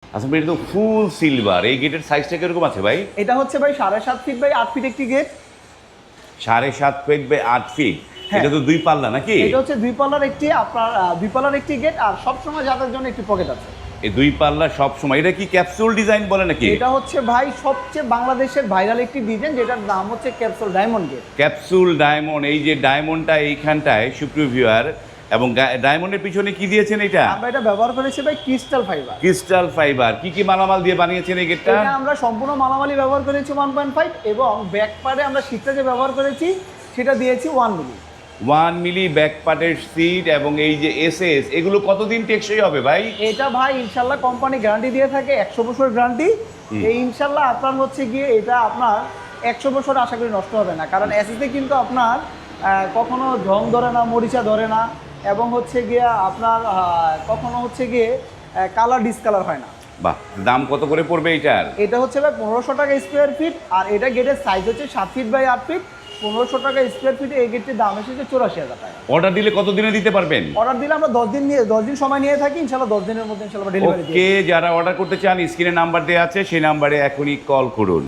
আচ্ছা ভাই, এটা তো ফুল সিলভার, এই গেটের সাইজটা কিরকম আছে ভাই? এটা হচ্ছে ভাই 7.5 ফিট বাই 8 ফিট একটি গেট। 7.5 feet by 8 feet. হ্যাঁ। এটা তো 2 পাল্লা নাকি? এটা হচ্ছে দুই পাল্লার একটি আপনার দুই পাল্লার একটি গেট, আর সবসময় যাতায়াতের জন্য একটি পকেট আছে। এই 2 পাল্লা সব সময়। এটা কি ক্যাপসুল ডিজাইন বলে নাকি? এটা হচ্ছে ভাই সবচেয়ে বাংলাদেশের ভাইরাল একটি ডিজাইন, যেটার নাম হচ্ছে capsule diamond gate. Capsule diamond, এই যে ডায়মন্ডটা এইখানটায় সুপ্রিয় ভিউয়ার, এবং ডায়মন্ডের পিছনে কি দিয়েছেন এটা? আমরা এটা ব্যবহার করেছি ভাই ক্রিস্টাল ফাইবার। Crystal fibre. কি কি মালামাল দিয়ে বানিয়েছেন এই গেটটা? এটা আমরা সম্পূর্ণ মালামালি ব্যবহার করেছি 1.5, এবং ব্যাক পার্টে আমরা শীটটা যে ব্যবহার করেছি সেটা দিয়েছি 1 মিলি। 1 মিলি ব্যাক পার্টের সিট, এবং এই যে এসএস, এগুলো কতদিন টেকসই হবে ভাই? এটা ভাই ইনশাল্লাহ কোম্পানি গ্যারান্টি দিয়ে থাকে 100 বছর গ্যারান্টি। এই ইনশাল্লাহ আপনার হচ্ছে গিয়ে এটা আপনার 100 বছর আশা করি নষ্ট হবে না, কারণ এসএসে কিন্তু আপনার কখনো জং ধরে না, মরিচা ধরে না, এবং হচ্ছে গিয়ে আপনার কখনো হচ্ছে গিয়ে কালার ডিসকালার হয় না। বাহ, দাম কত করে পড়বে এটার? এটা হচ্ছে ভাই 1500 টাকা স্কোয়ার ফিট, আর এটা গেটের সাইজ হচ্ছে 7 ফিট বাই 8 ফিট। 1500 টাকা স্কোয়ার ফিটে এই গেটটির দাম এসেছে 84,000 টাকা। অর্ডার দিলে কত দিনে দিতে পারবেন? অর্ডার দিলে আমরা 10 দিন সময় নিয়ে থাকি, ইনশাল্লাহ 10 দিনের মধ্যে ইনশাল্লাহ ডেলিভারি দিই। ওকে, যারা অর্ডার করতে চান স্ক্রিনে নাম্বার দেওয়া আছে, সেই নাম্বারে এখনই কল করুন।